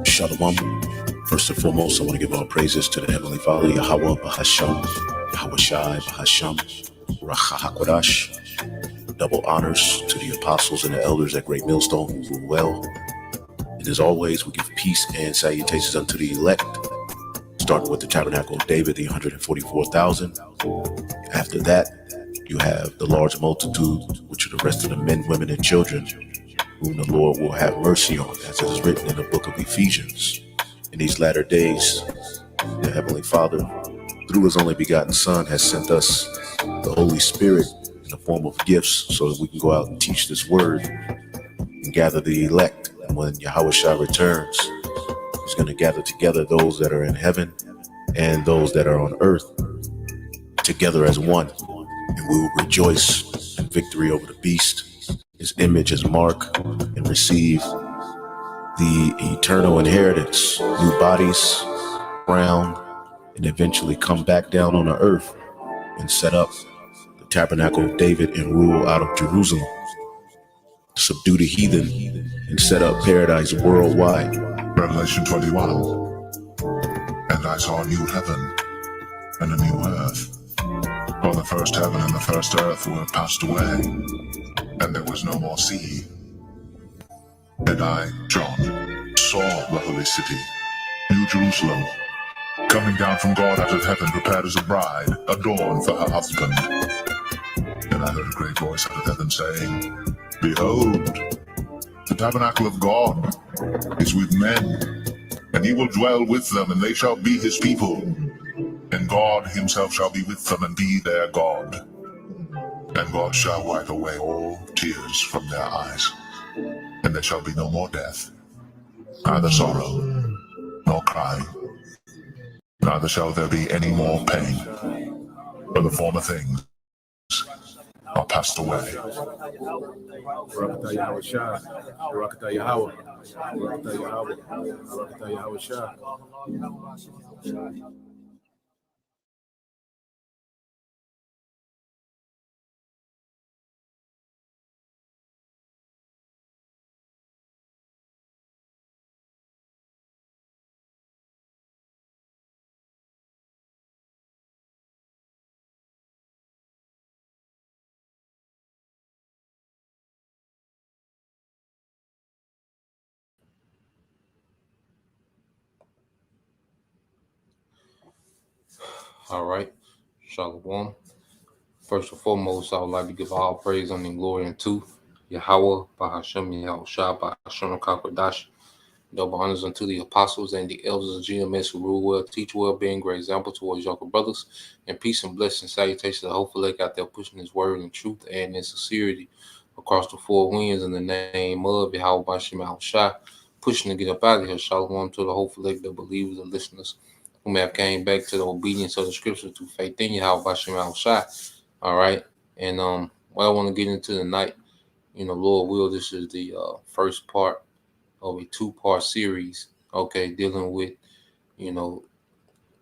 Shalom. First and foremost, I want to give all praises to the Heavenly Father, Yahweh, Bahasham, Yahweh Shai, Bahasham, Racha HaKodash. Double honors to the apostles and the elders at Great Millstone who rule well. And as always, we give peace and salutations unto the elect, starting with the Tabernacle of David, the 144,000. After that, you have the large multitude, which are the rest of the men, women, and children, whom the Lord will have mercy on, as it is written in the book of Ephesians. In these latter days, the Heavenly Father, through His only begotten Son, has sent us the Holy Spirit in the form of gifts so that we can go out and teach this word and gather the elect. And when Yahweh Shai returns, He's going to gather together those that are in heaven and those that are on earth together as one. And we will rejoice in victory over the beast, His image, His mark, and receive the eternal inheritance, new bodies, crowned, and eventually come back down on the earth and set up the Tabernacle of David and rule out of Jerusalem, subdue the heathen, and set up paradise worldwide. Revelation 21. And I saw a new heaven and a new earth. For the first heaven and the first earth were passed away, and there was no more sea. And I, John, saw the holy city, New Jerusalem, coming down from God out of heaven, prepared as a bride, adorned for her husband. And I heard a great voice out of heaven saying, Behold, the tabernacle of God is with men, and He will dwell with them, and they shall be His people. And God Himself shall be with them and be their God. And God shall wipe away all tears from their eyes. And there shall be no more death, neither sorrow, nor crying, neither shall there be any more pain, for the former things are passed away. All right. Shalom. First and foremost, I would like to give all praise and glory unto Yahweh, Bahashem, Yahweh Shah, Bahashem, Kakodash. Double honors unto the apostles and the elders of GMS who rule well, teach well, being great example towards younger brothers. And peace and blessing, salutations to the hopeful lake out there pushing His word in truth and in sincerity across the four winds in the name of Yahweh, Bahashem, Yahweh Shah, pushing to get up out of here. Shalom to the hopeful lake, the believers and listeners who may have came back to the obedience of the scriptures through faith in Yahweh, Bahashem, Yahweh Shah. All right. And what I want to get into tonight, Lord will, this is the first part of a two-part series, okay, dealing with,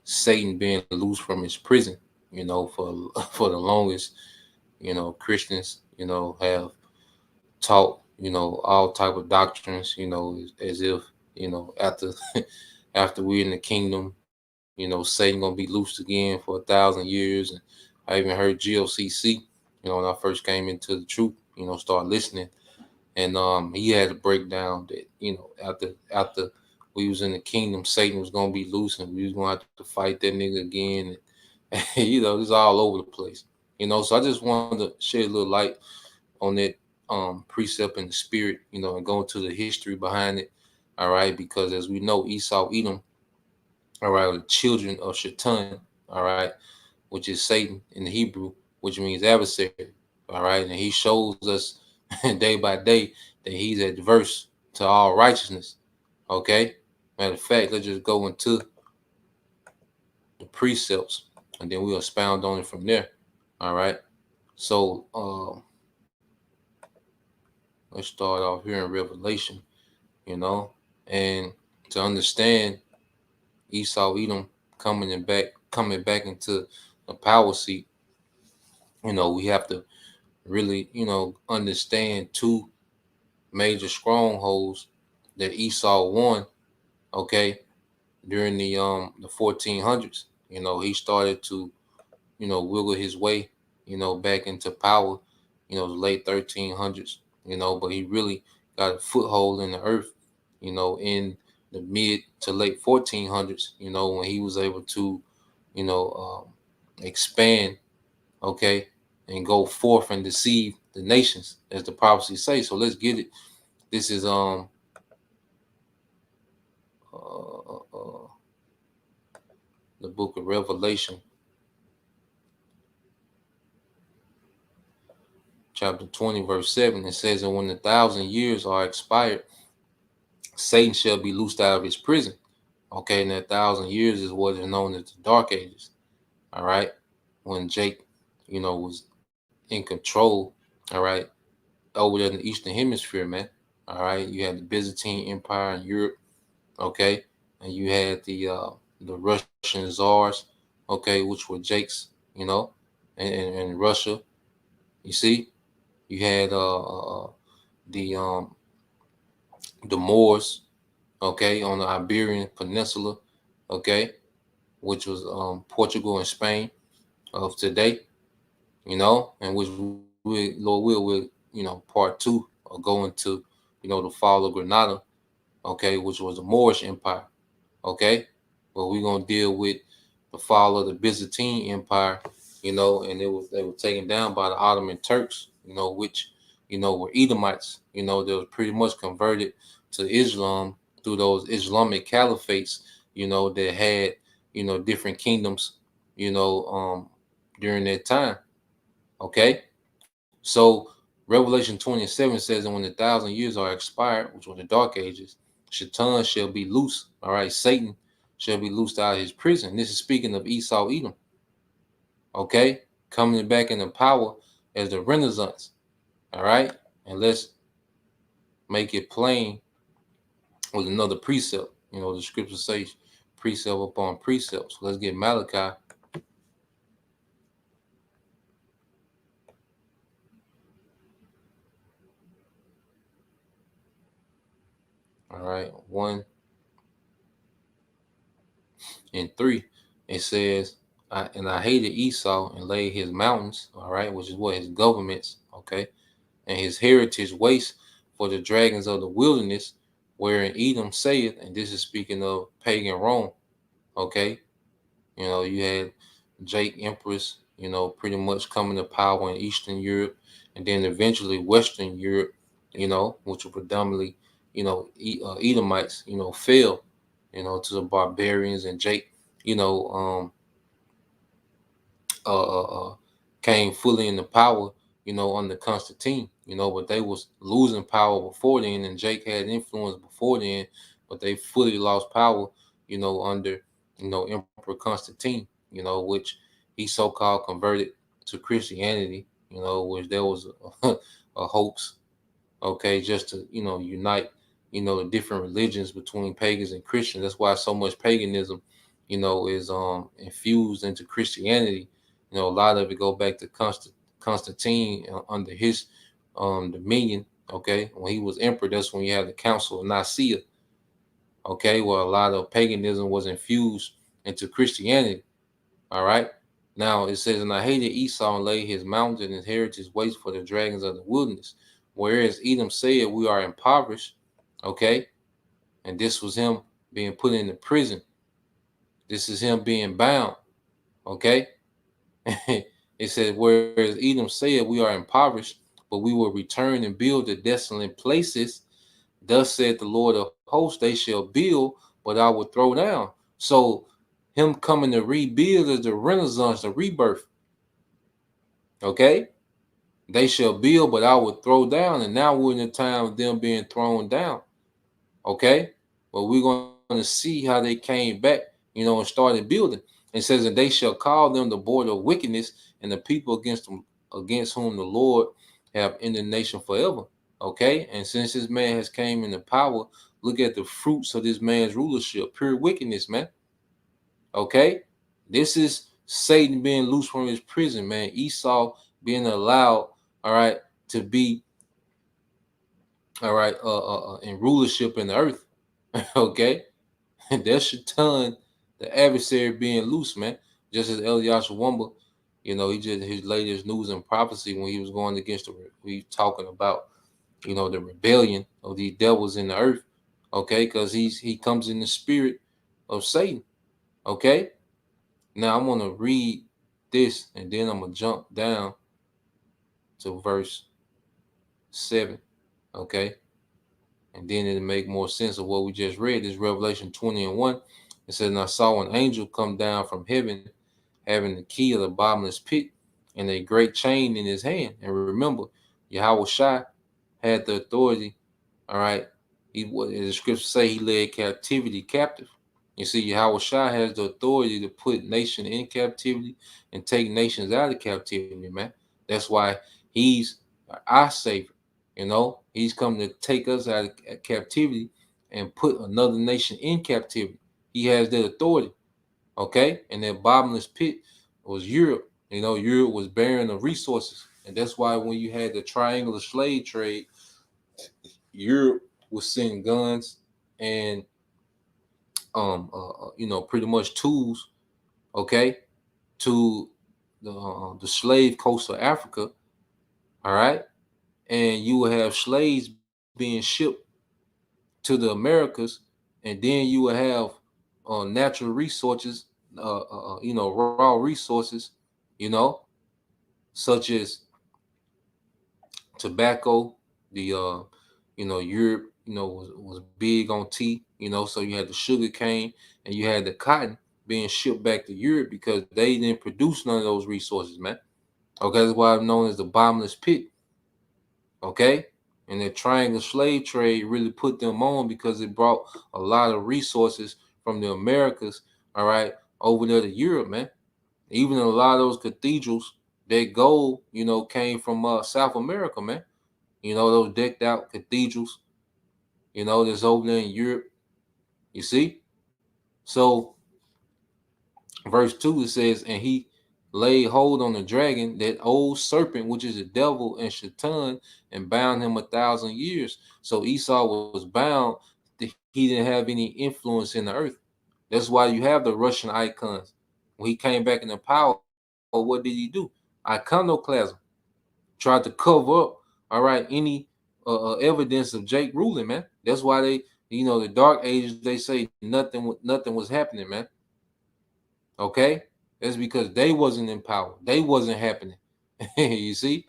Satan being loose from his prison, for for the longest, Christians, have taught, all type of doctrines, as if, after after we're in the kingdom, Satan gonna be loosed again for 1,000 years. And I even heard GOCC, when I first came into the truth, start listening. And he had a breakdown that, after we was in the kingdom, Satan was gonna be loose and we was gonna have to fight that nigga again. And, it's all over the place. So I just wanted to shed a little light on that precept in the spirit, and go into the history behind it. All right, because as we know, Esau, Edom, all right, the children of Shaitan, all right, which is Satan in the Hebrew, which means adversary, all right, and he shows us day by day that he's adverse to all righteousness, okay? Matter of fact, let's just go into the precepts, and then we'll expound on it from there, all right? So let's start off here in Revelation, and to understand, Esau, Edom coming back into the power seat. We have to really, understand two major strongholds that Esau won, okay, during the 1400s. He started to, wiggle his way, back into power, the late 1300s, but he really got a foothold in the earth, in the mid to late 1400s, when he was able to, expand, okay, and go forth and deceive the nations, as the prophecy say. So let's get it. This is uh, uh, the book of Revelation, chapter 20, verse 7. It says, and when 1,000 years are expired, Satan shall be loosed out of his prison. Okay, and 1,000 years is what is known as the Dark Ages. All right, when Jake, was in control. All right, over there in the Eastern Hemisphere, man. All right, you had the Byzantine Empire in Europe. Okay, and you had the Russian czars. Okay, which were Jake's. And Russia. You see, you had the the Moors. Okay, on the Iberian Peninsula. Okay, which was Portugal and Spain of today, and which we, Lord will, part two, or go into, the fall of Granada, okay, which was the Moorish Empire, okay, but we're gonna deal with the fall of the Byzantine Empire, and they were taken down by the Ottoman Turks, which, were Edomites, they were pretty much converted to Islam through those Islamic caliphates, that had, different kingdoms, during that time. Okay. So Revelation 27 says, and when 1,000 years are expired, which were the dark ages, Shaitan shall be loose. All right, Satan shall be loosed out of his prison. This is speaking of Esau, Edom. Okay, coming back into power as the Renaissance. All right, and let's make it plain with another precept. The scripture says precept upon precept. So let's get Malachi. All right, 1 and 3. It says, and I hated Esau and laid his mountains, all right, which is what his governments, okay, and his heritage waste for the dragons of the wilderness, wherein Edom saith, and this is speaking of pagan Rome, okay. You had Jake Empress, pretty much coming to power in Eastern Europe, and then eventually Western Europe, which were predominantly, Edomites, fell, to the barbarians, and Jake, you know, um, came fully into power, under Constantine, but they was losing power before then, and Jake had influence before then, but they fully lost power, under, Emperor Constantine, which he so-called converted to Christianity, which there was a hoax, okay, just to, unite, the different religions between pagans and Christians. That's why so much paganism, is infused into Christianity. A lot of it go back to Constantine under his dominion. Okay, when he was emperor, that's when you had the Council of Nicaea. Okay, where a lot of paganism was infused into Christianity. All right. Now it says, and I hated Esau and laid his mountains and his heritage waste for the dragons of the wilderness. Whereas Edom said, we are impoverished. Okay. And this was him being put into prison. This is him being bound. Okay. It says, whereas Edom said, we are impoverished, but we will return and build the desolate places. Thus said the Lord of hosts, they shall build, but I will throw down. So him coming to rebuild is the Renaissance, the rebirth. Okay? They shall build, but I will throw down. And now we're in the time of them being thrown down. Okay? But we're going to see how they came back, and started building. It says, and they shall call them the border of wickedness, and the people against whom the Lord have indignation forever. Okay? And since this man has came into power, look at the fruits of this man's rulership. Pure wickedness, man. Okay, this is Satan being loose from his prison, man. Esau being allowed, all right, to be, all right, in rulership in the earth. Okay, and that's Shaitan, the adversary, being loose, man. Just as Eliashua Wumba, he just his latest news and prophecy when he was going against we talking about, the rebellion of these devils in the earth. Okay, because he comes in the spirit of Satan. Okay, now I'm gonna read this and then I'm gonna jump down to verse 7. Okay, and then it'll make more sense of what we just read. This Revelation 20 and 1. It says, and I saw an angel come down from heaven, having the key of the bottomless pit and a great chain in his hand. And remember, Yahweh Shai had the authority. All right, what the scriptures say, he led captivity captive. You see, Yahweh Shai has the authority to put nation in captivity and take nations out of captivity, man. That's why he's our savior. He's come to take us out of captivity and put another nation in captivity. He has that authority. Okay, and that bottomless pit was Europe. Europe was barren of resources, and that's why when you had the triangular slave trade, Europe was sending guns and pretty much tools, okay, to the slave coast of Africa. All right, and you will have slaves being shipped to the Americas, and then you will have natural resources, raw resources, you know, such as tobacco. The Europe, was big on tea, so you had the sugar cane and you had the cotton being shipped back to Europe because they didn't produce none of those resources, man. Okay, that's why I'm known as the bottomless pit. Okay, and the triangle slave trade really put them on because it brought a lot of resources from the Americas, all right, over there to Europe, man. Even a lot of those cathedrals, that gold, came from South America, man. Those decked out cathedrals, that's over there in Europe. You see? So verse 2 it says, and he laid hold on the dragon, that old serpent, which is the devil and Shaitan, and bound him 1,000 years. So Esau was bound, he didn't have any influence in the earth. That's why you have the Russian icons. When he came back into power, what did he do? Iconoclasm. Tried to cover up, all right, any evidence of Jake ruling, man. That's why they, the Dark Ages, they say nothing was happening, man. Okay, that's because they wasn't in power. They wasn't happening. You see,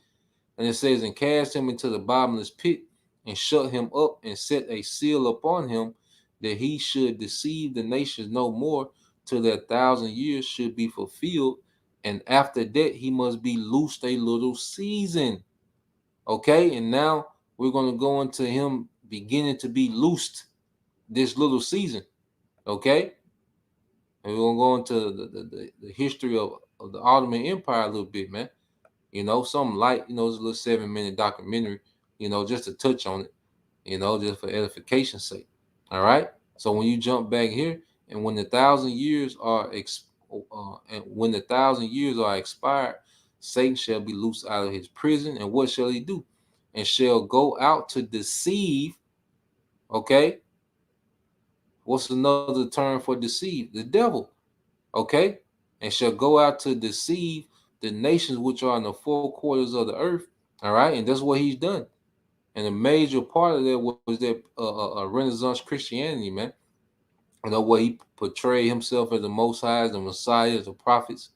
and it says, and cast him into the bottomless pit, and shut him up, and set a seal upon him, that he should deceive the nations no more, till their 1,000 years should be fulfilled, and after that he must be loosed a little season. Okay, and now we're going to go into him beginning to be loosed this little season. Okay, and we're going to go into the history of the Ottoman Empire a little bit, man. Something light, it's a little 7-minute documentary, just to touch on it, just for edification's sake. All right. So when you jump back here, and when the 1,000 years are expired, Satan shall be loosed out of his prison, and what shall he do? And shall go out to deceive. Okay. What's another term for deceive? The devil. Okay. And shall go out to deceive the nations which are in the four quarters of the earth. All right. And that's what he's done. And a major part of that was that Renaissance Christianity, man. Where he portrayed himself as the Most High, as the Messiah, as the prophets.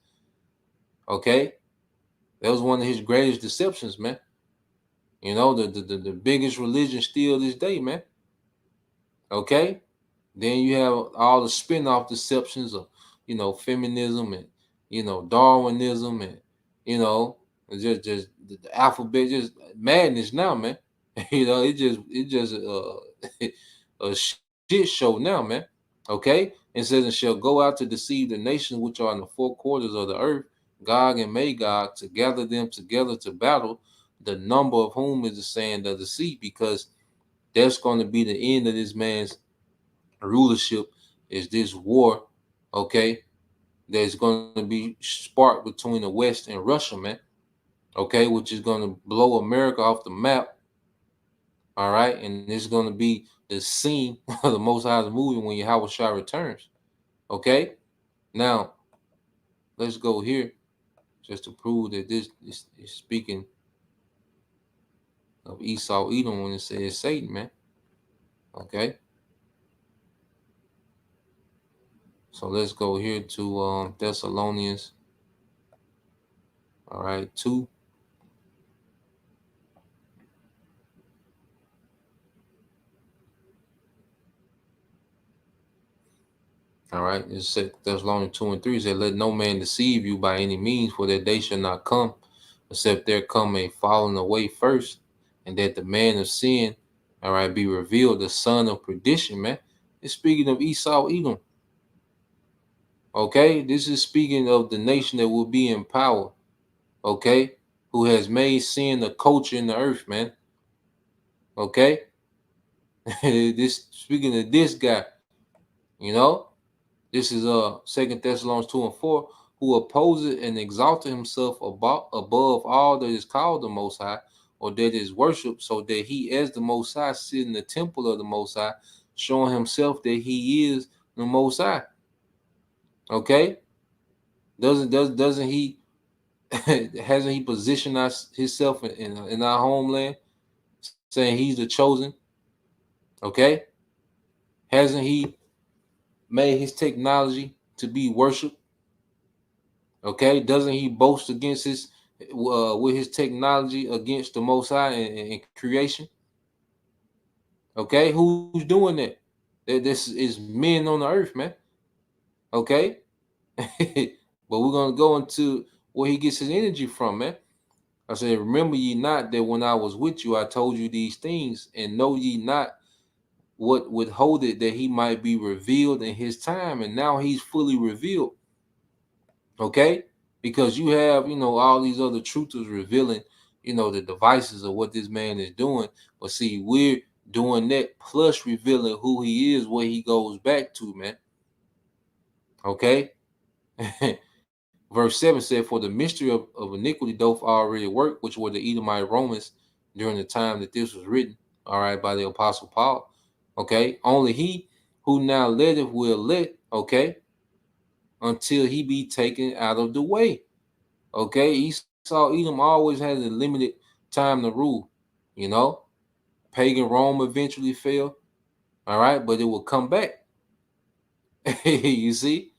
Okay, that was one of his greatest deceptions, man. The biggest religion still this day, man. Okay, then you have all the spin-off deceptions of, feminism and, Darwinism and, you know, just the alphabet, just madness now, man. It just a shit show now, man. Okay, it says, and shall go out to deceive the nations which are in the four quarters of the earth, Gog and Magog, to gather them together to battle, the number of whom is the sand of the sea, because that's going to be the end of this man's rulership, is this war. Okay, that's going to be sparked between the West and Russia, man. Okay, which is going to blow America off the map. All right, and it's going to be the scene of the Most High's movie when Yahweh Shai returns. Okay, now let's go here just to prove that this is speaking of Esau Edom when it says Satan, man. Okay, so let's go here to Thessalonians. All right, 2. All right, it said Thessalonians 2 and 3 said, "Let no man deceive you by any means, for that day shall not come, except there come a falling away first, and that the man of sin, all right, be revealed, the son of perdition." Man, it's speaking of Esau Edom. Okay, this is speaking of the nation that will be in power. Okay, who has made sin a culture in the earth, man. Okay, this speaking of this guy, you know. This is Second Thessalonians 2 and 4, who opposes and exalted himself above all that is called the Most High, or that is worshipped, so that he as the Most High sit in the temple of the Most High, showing himself that he is the Most High. Okay? Doesn't he hasn't he positioned us himself in our homeland, saying he's the chosen? Okay? Hasn't he made his technology to be worshipped? Okay, doesn't he boast against his with his technology against the Most High and creation? Okay, who's doing that? This is men on the earth, man. Okay, but we're gonna go into where he gets his energy from, man. I said, "Remember ye not that when I was with you, I told you these things, and know ye not what withholdeth that he might be revealed in his time, and now he's fully revealed." Okay, because you have all these other truthers revealing the devices of what this man is doing, but see, we're doing that plus revealing who he is, where he goes back to, man. Okay. Verse 7 said, "For the mystery of iniquity doth already work, which were the Edomite Romans during the time that this was written, all right, by the apostle Paul. Okay, only he who now letteth will let, okay, until he be taken out of the way." Okay, Esau Edom always has a limited time to rule. You know, pagan Rome eventually fell. All right, but it will come back. You see,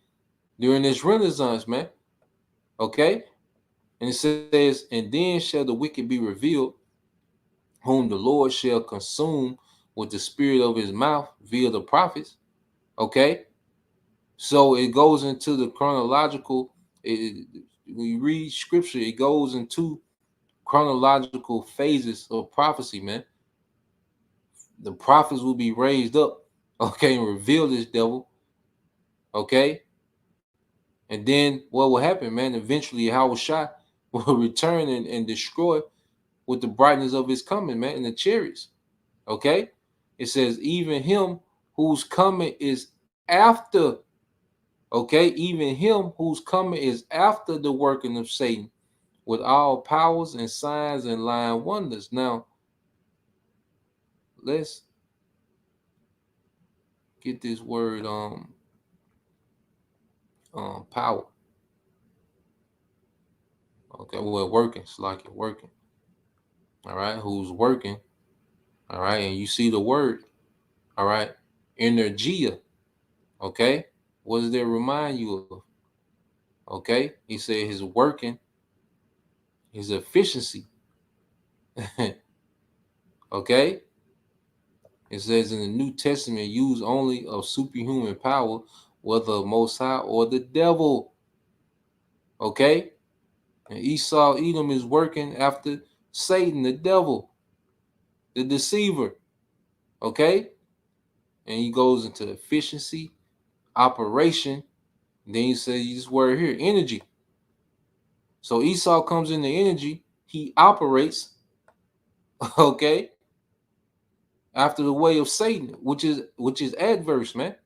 during this Renaissance, man. Okay, and it says, "And then shall the wicked be revealed, whom the Lord shall consume with the spirit of his mouth via the prophets." Okay, so it goes into the chronological. When you read scripture, it goes into chronological phases of prophecy, man. The prophets will be raised up, okay, and reveal this devil, okay. And then what will happen, man? Eventually, Yahweh Shai will return and destroy with the brightness of his coming, man, in the chariots, okay. It says, "Even him whose coming is after," okay, "even him whose coming is after the working of Satan with all powers and signs and lying wonders." Now, let's get this word power. Okay, well, working. It's like you're working. All right, who's working? All right, and you see the word. All right, energia. Okay, what does that remind you of? Okay, he said his working, his efficiency. Okay, it says in the New Testament, use only of superhuman power, whether Most High or the devil. Okay, and Esau Edom is working after Satan, the devil, the deceiver. Okay, and he goes into efficiency, operation. Then he says this word here, energy. So Esau comes into energy, he operates, okay, after the way of Satan, which is adverse, man.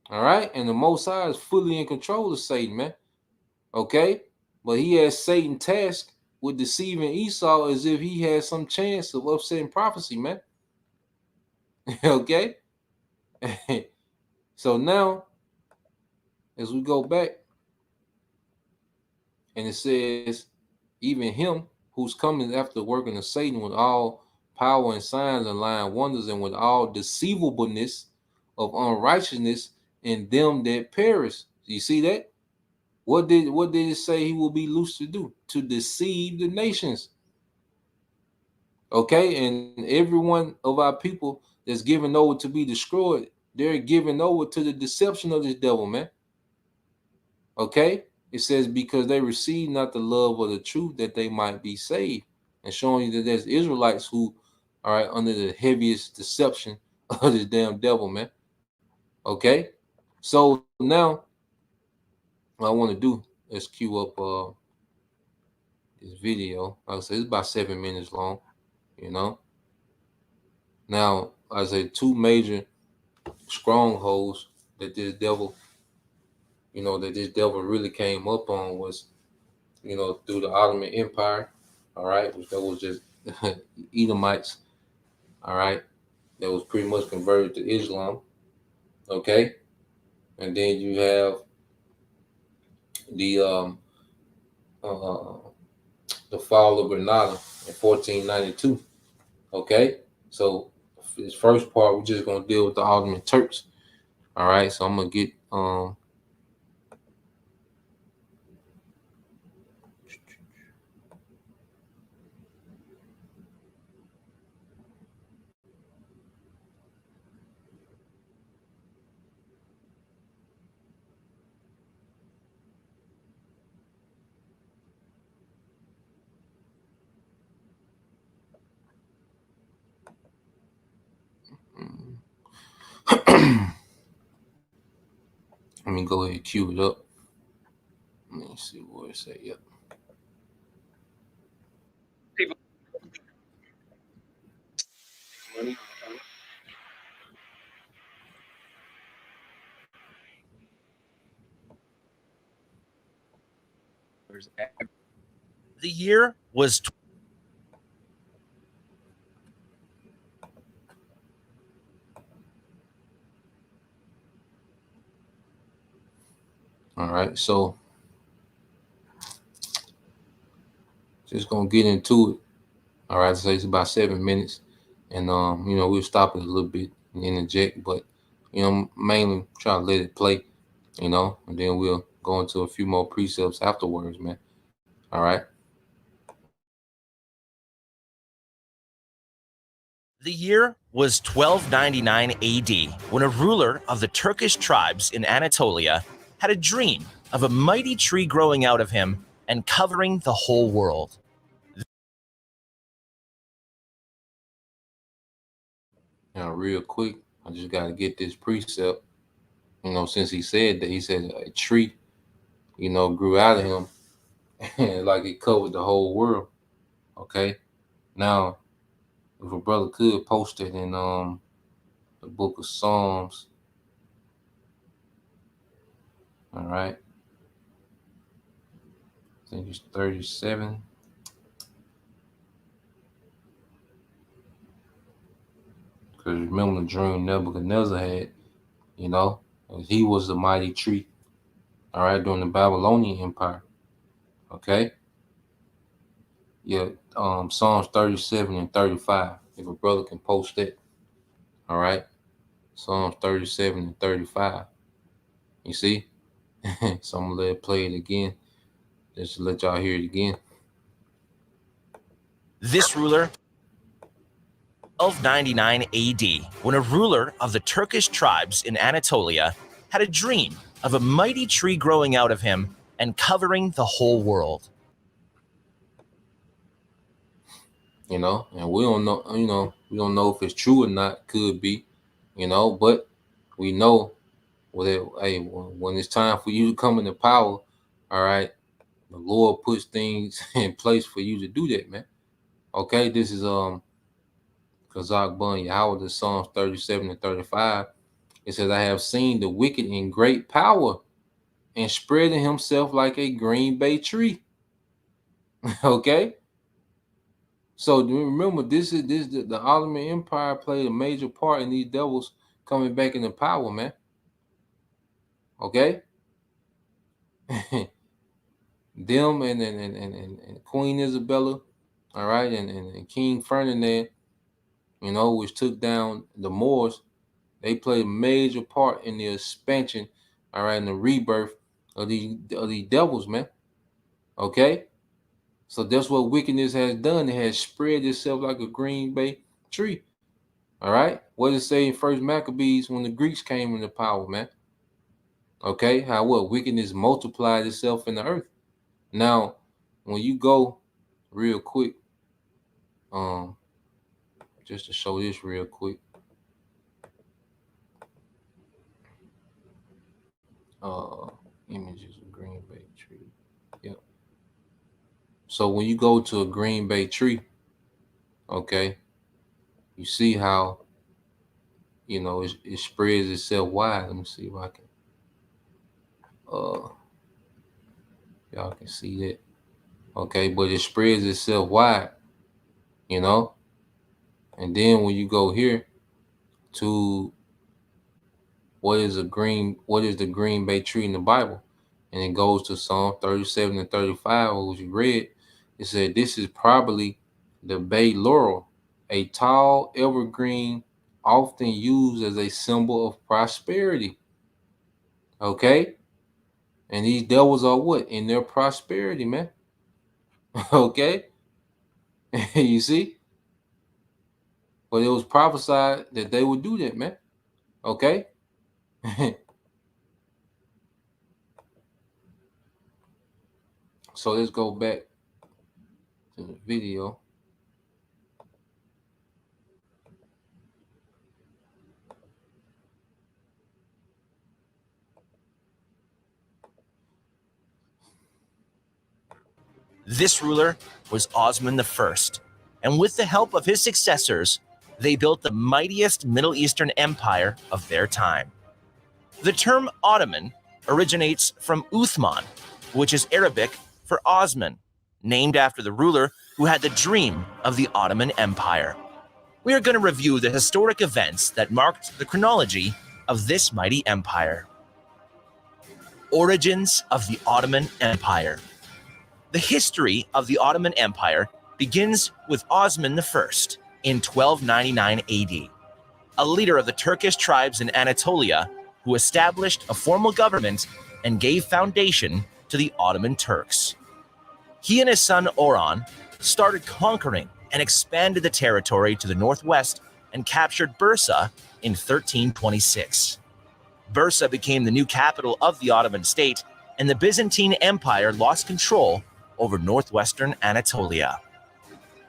All right, and the Most High is fully in control of Satan, man. Okay, but he has Satan tasked with deceiving Esau as if he has some chance of upsetting prophecy, man. Okay, so now as we go back, and it says, even him who's coming after working of Satan with all power and signs and lying wonders and with all deceivableness of unrighteousness in them that perish. You see that? What did it say he will be loose to do? To deceive the nations. Okay, and every one of our people that's given over to be destroyed, they're given over to the deception of this devil, man. Okay, it says because they receive not the love of the truth that they might be saved, and showing you that there's Israelites who are right, under the heaviest deception of this damn devil, man. Okay, so now what I want to do is cue up this video. Like I said, it's about 7 minutes long. You know, now I say two major strongholds that this devil, that this devil really came up on was, through the Ottoman Empire, all right, which that was just Edomites, all right, that was pretty much converted to Islam, okay, and then you have the uh, the fall of Granada in 1492, okay. So this first part, we're just gonna deal with the Ottoman Turks, all right. So I'm gonna get let me go ahead and cue it up. Let me see where it's at. Yep. People. The year was. All right, so just gonna get into it. All right, so it's about 7 minutes, and we'll stop it a little bit and interject, but mainly try to let it play, and then we'll go into a few more precepts afterwards, man. All right. The year was 1299 AD when a ruler of the Turkish tribes in Anatolia had a dream of a mighty tree growing out of him and covering the whole world. Now, real quick, I just got to get this precept. Since he said that, he said a tree, grew out of him, and like it covered the whole world. Okay. Now, if a brother could post it in the book of Psalms, all right. I think it's 37. Because remember the dream Nebuchadnezzar had, you know, he was the mighty tree, all right, during the Babylonian Empire. Okay. Yeah, Psalms 37 and 35. If a brother can post that, all right. Psalms 37 and 35. You see? So I'm gonna let it play it again. Just to let y'all hear it again. This ruler, 1299 AD, when a ruler of the Turkish tribes in Anatolia had a dream of a mighty tree growing out of him and covering the whole world. And we don't know, we don't know if it's true or not. Could be, but we know when it's time for you to come into power, all right, the Lord puts things in place for you to do that, man. Okay, this is Kazakh Bun Yahweh, the Psalms 37 and 35. It says, I have seen the wicked in great power and spreading himself like a green bay tree. Okay? So remember, the Ottoman Empire played a major part in these devils coming back into power, man. Okay? Them and Queen Isabella, all right, and King Ferdinand, which took down the Moors, they played a major part in the expansion, all right, and the rebirth of these devils, man. Okay? So that's what wickedness has done. It has spread itself like a green bay tree. All right? What does it say in First Maccabees when the Greeks came into power, man? Okay? How what? Wickedness multiplied itself in the earth. Now, when you go real quick, just to show this real quick. Images of green bay tree. Yep. So when you go to a green bay tree, okay, you see how it spreads itself wide. Let me see if I can y'all can see that. Okay, but it spreads itself wide, and then when you go here to what is the green bay tree in the Bible, and it goes to Psalm 37 and 35, which you read. It said this is probably the bay laurel, a tall evergreen often used as a symbol of prosperity. Okay? And these devils are what? In their prosperity, man. Okay? You see? But it was prophesied that they would do that, man. Okay? So let's go back to the video. This ruler was Osman I, and with the help of his successors, they built the mightiest Middle Eastern empire of their time. The term Ottoman originates from Uthman, which is Arabic for Osman, named after the ruler who had the dream of the Ottoman Empire. We are going to review the historic events that marked the chronology of this mighty empire. Origins of the Ottoman Empire. The history of the Ottoman Empire begins with Osman I in 1299 AD, a leader of the Turkish tribes in Anatolia who established a formal government and gave foundation to the Ottoman Turks. He and his son Orhan started conquering and expanded the territory to the northwest and captured Bursa in 1326. Bursa became the new capital of the Ottoman state, and the Byzantine Empire lost control over northwestern Anatolia.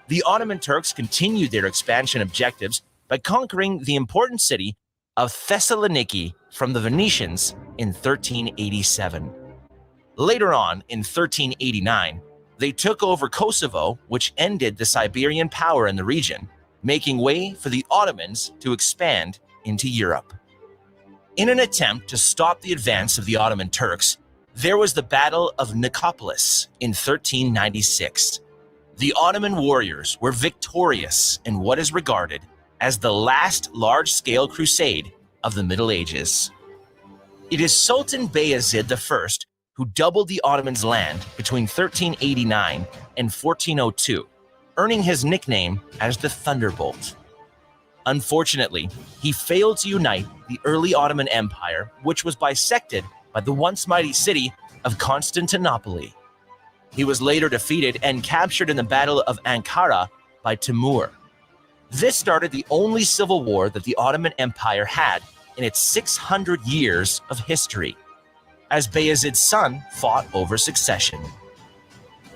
The Ottoman Turks continued their expansion objectives by conquering the important city of Thessaloniki from the Venetians in 1387. Later on, in 1389, they took over Kosovo, which ended the Siberian power in the region, making way for the Ottomans to expand into Europe. In an attempt to stop the advance of the Ottoman Turks, there was the Battle of Nicopolis in 1396. The Ottoman warriors were victorious in what is regarded as the last large-scale crusade of the Middle Ages. It is Sultan Bayezid I who doubled the Ottomans' land between 1389 and 1402, earning his nickname as the Thunderbolt. Unfortunately, he failed to unite the early Ottoman Empire, which was bisected by the once mighty city of Constantinople. He was later defeated and captured in the Battle of Ankara by Timur. This started the only civil war that the Ottoman Empire had in its 600 years of history, as Bayezid's son fought over succession.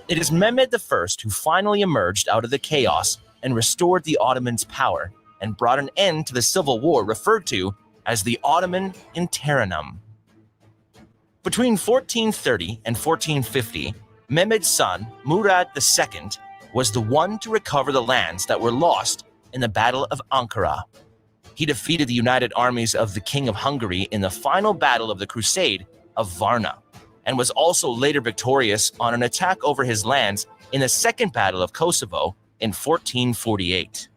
It is Mehmed I who finally emerged out of the chaos and restored the Ottomans' power and brought an end to the civil war referred to as the Ottoman Interim. Between 1430 and 1450, Mehmed's son, Murad II, was the one to recover the lands that were lost in the Battle of Ankara. He defeated the united armies of the King of Hungary in the final battle of the Crusade of Varna, and was also later victorious on an attack over his lands in the Second Battle of Kosovo in 1448.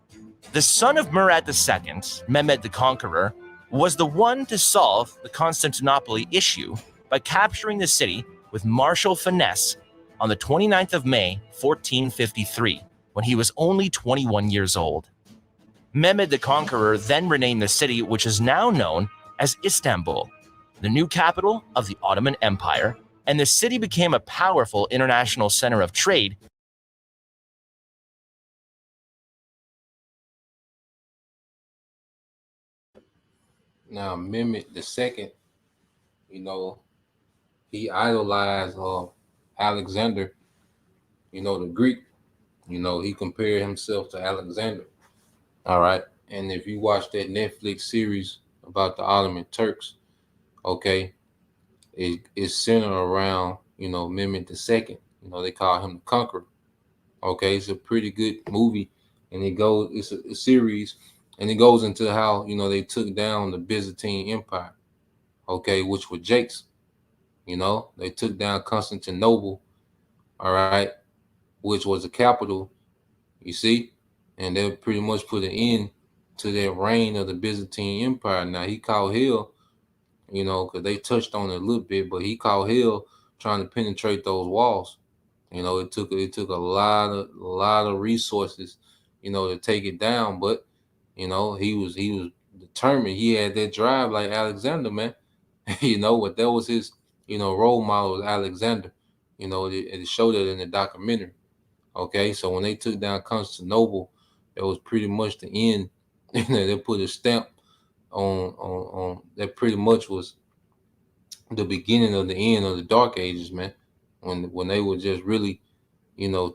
The son of Murad II, Mehmed the Conqueror, was the one to solve the Constantinople issue by capturing the city with martial finesse on the 29th of May, 1453, when he was only 21 years old. Mehmed the Conqueror then renamed the city, which is now known as Istanbul, the new capital of the Ottoman Empire, and the city became a powerful international center of trade. Now, Mehmet II, he idolized Alexander, the Greek. He compared himself to Alexander. All right. And if you watch that Netflix series about the Ottoman Turks, okay, it's centered around, Mehmet II. They call him the Conqueror. Okay, it's a pretty good movie, and it's a series, and it goes into how, they took down the Byzantine Empire, okay, which were Jakes. They took down Constantinople, all right, which was the capital, you see, and they pretty much put an end to that reign of the Byzantine Empire. Now, he called hell, because they touched on it a little bit, but he called hell trying to penetrate those walls. It took a lot of resources, to take it down, but he was determined. He had that drive like Alexander, man. What that was his, role model was Alexander. It showed it in the documentary. Okay, so when they took down Constantinople, that was pretty much the end. They put a stamp on that. Pretty much was the beginning of the end of the Dark Ages, man. When they would just really,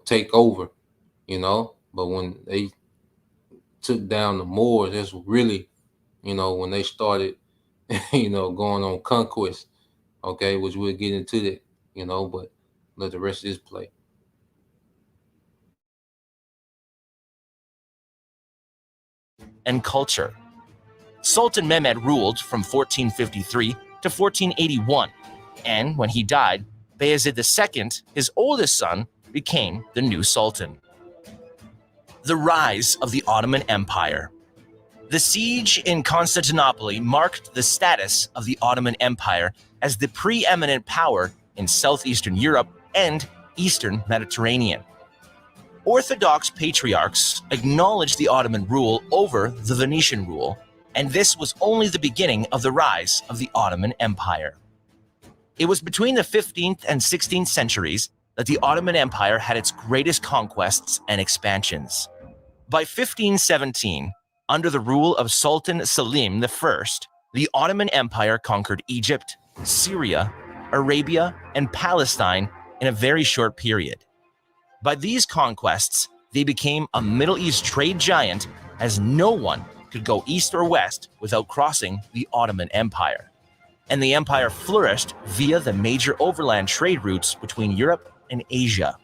take over, But when they took down the Moors, that's really, when they started, going on conquest, okay, which we'll get into that, but let the rest of this play. And culture. Sultan Mehmed ruled from 1453 to 1481, and when he died, Bayezid II, his oldest son, became the new sultan. The rise of the Ottoman Empire. The siege in Constantinople marked the status of the Ottoman Empire as the preeminent power in southeastern Europe and eastern Mediterranean. Orthodox patriarchs acknowledged the Ottoman rule over the Venetian rule, and this was only the beginning of the rise of the Ottoman Empire. It was between the 15th and 16th centuries that the Ottoman Empire had its greatest conquests and expansions. By 1517, under the rule of Sultan Selim I, the Ottoman Empire conquered Egypt, Syria, Arabia, and Palestine in a very short period. By these conquests, they became a Middle East trade giant, as no one could go east or west without crossing the Ottoman Empire. And the empire flourished via the major overland trade routes between Europe and Asia.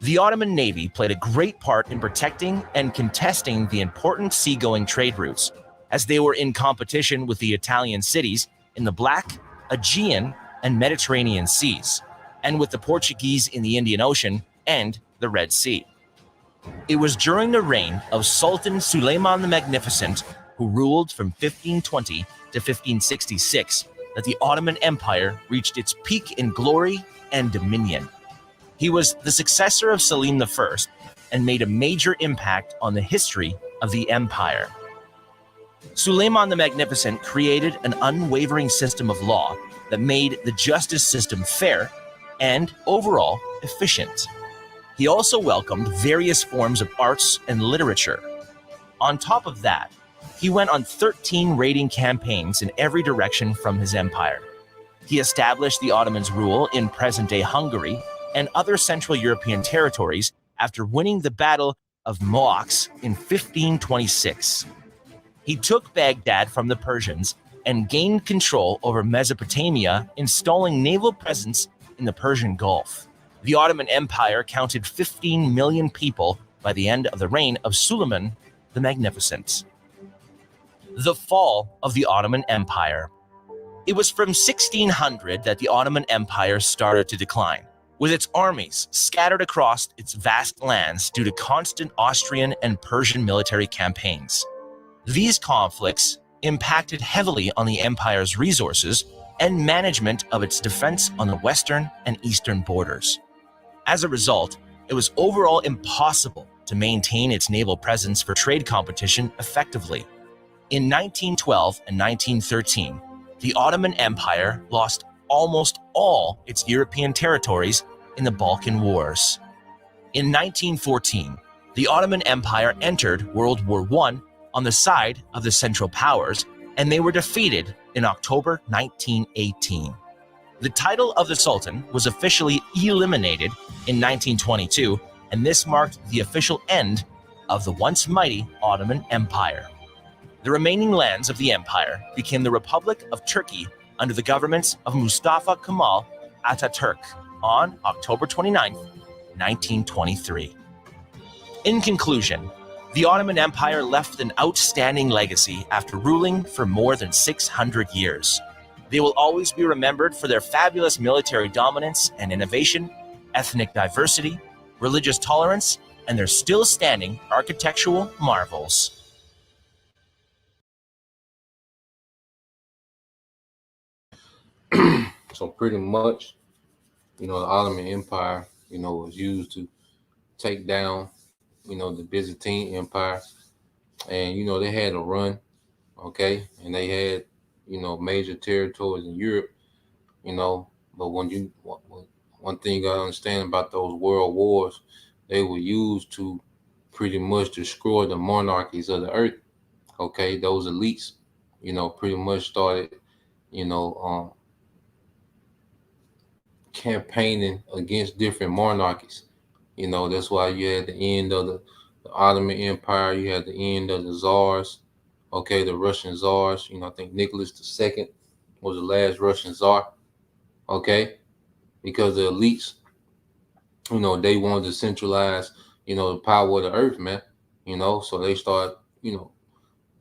The Ottoman Navy played a great part in protecting and contesting the important seagoing trade routes, as they were in competition with the Italian cities in the Black, Aegean, and Mediterranean Seas, and with the Portuguese in the Indian Ocean and the Red Sea. It was during the reign of Sultan Suleiman the Magnificent, who ruled from 1520 to 1566, that the Ottoman Empire reached its peak in glory and dominion. He was the successor of Selim I and made a major impact on the history of the empire. Suleiman the Magnificent created an unwavering system of law that made the justice system fair and overall efficient. He also welcomed various forms of arts and literature. On top of that, he went on 13 raiding campaigns in every direction from his empire. He established the Ottomans' rule in present-day Hungary and other Central European territories after winning the Battle of Moax in 1526. He took Baghdad from the Persians and gained control over Mesopotamia, installing naval presence in the Persian Gulf. The Ottoman Empire counted 15 million people by the end of the reign of Suleiman the Magnificent. The fall of the Ottoman Empire. It was from 1600 that the Ottoman Empire started to decline, with its armies scattered across its vast lands due to constant Austrian and Persian military campaigns. These conflicts impacted heavily on the empire's resources and management of its defense on the western and eastern borders. As a result, it was overall impossible to maintain its naval presence for trade competition effectively. In 1912 and 1913, the Ottoman Empire lost almost all its European territories in the Balkan Wars. In 1914, the Ottoman Empire entered World War I on the side of the Central Powers, and they were defeated in October 1918. The title of the Sultan was officially eliminated in 1922, and this marked the official end of the once mighty Ottoman Empire. The remaining lands of the empire became the Republic of Turkey under the government of Mustafa Kemal Ataturk on October 29, 1923. In conclusion, the Ottoman Empire left an outstanding legacy after ruling for more than 600 years. They will always be remembered for their fabulous military dominance and innovation, ethnic diversity, religious tolerance, and their still standing architectural marvels. So pretty much, the Ottoman Empire, was used to take down, the Byzantine Empire. And, they had a run, okay? And they had, major territories in Europe, but one thing you gotta understand about those world wars, they were used to pretty much destroy the monarchies of the earth, okay? Those elites, pretty much started, campaigning against different monarchies. That's why you had the end of the Ottoman Empire, you had the end of the czars, okay, the Russian czars. I think Nicholas II was the last Russian czar, okay, because the elites, they wanted to centralize, the power of the earth, man, so they start,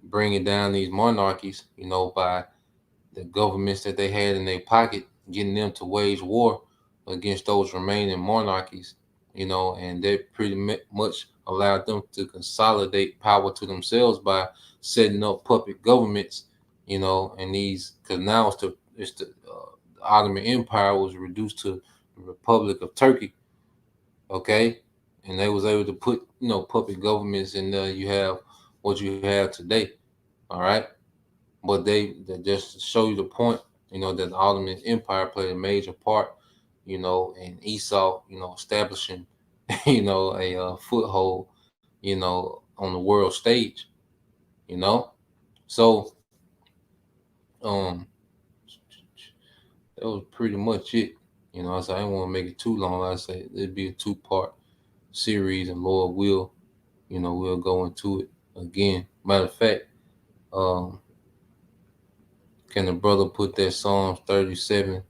bringing down these monarchies, by the governments that they had in their pocket, getting them to wage war against those remaining monarchies, and that pretty much allowed them to consolidate power to themselves by setting up puppet governments, and these, because now the Ottoman Empire was reduced to the Republic of Turkey, okay, and they was able to put puppet governments in there. You have what you have today, all right. But they just to show you the point, that the Ottoman Empire played a major part, in Esau, establishing, a foothold, on the world stage, So, um, that was pretty much it. So I didn't want to make it too long. Like I say it'd be a 2-part series, and Lord will, we'll go into it again. Matter of fact, um, can the brother put that Psalms 37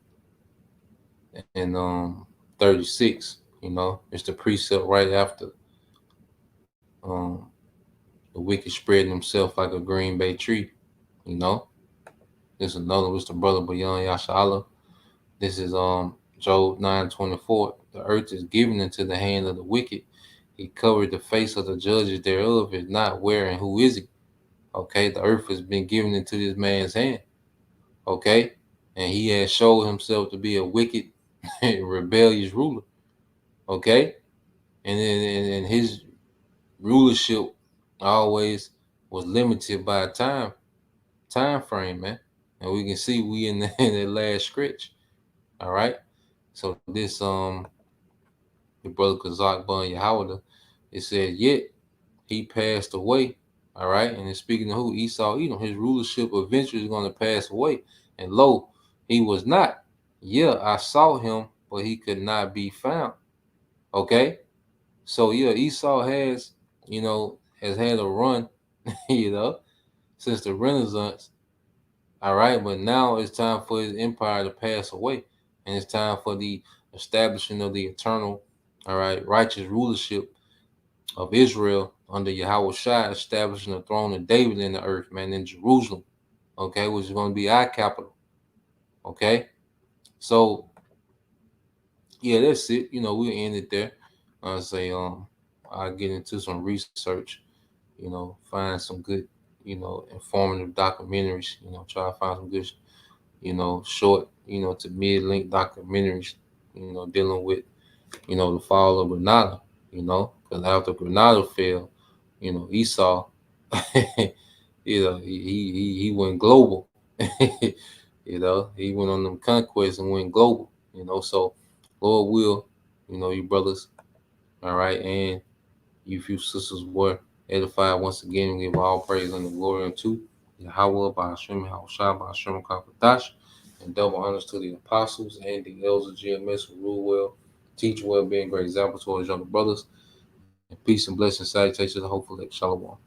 and 36? It's the precept right after um the wicked spreading himself like a green bay tree. This is another was the brother Bayan Yashala. This is Job 9:24. The earth is given into the hand of the wicked. He covered the face of the judges thereof, is not where and who is he? Okay, the earth has been given into this man's hand. Okay, and he has showed himself to be a wicked, rebellious ruler. Okay, and his rulership always was limited by a time frame, man. And we can see we in the last stretch. All right. So this the brother Kazak Bun Yahweh, it said, yet he passed away. All right. And it's speaking of who? Esau Edom. His rulership eventually is going to pass away. And lo, he was not. Yeah, I saw him, but he could not be found. Okay. So yeah, Esau has had a run, since the Renaissance. All right, but now it's time for his empire to pass away, and it's time for the establishing of the eternal, all right, righteous rulership of Israel under Yahweh Shai, establishing the throne of David in the earth, man, in Jerusalem, okay, which is going to be our capital, okay? So, yeah, that's it. We'll end it there. I say, I'll get into some research, find some good, informative documentaries, try to find some good, short, to mid-length documentaries, dealing with, the fall of Granada, because after Granada fell, Esau, he went global. He went on them conquests and went global. So Lord will, you brothers, all right, and you few sisters were edified once again. We give all praise and the glory unto Yahweh by Hashem, Yahushua by Hashem Kakadash, and double honors to the apostles and the elders of GMS who rule well, teach well, being great examples to all his younger brothers. And peace and blessings, salutations, and hopefully, shalom.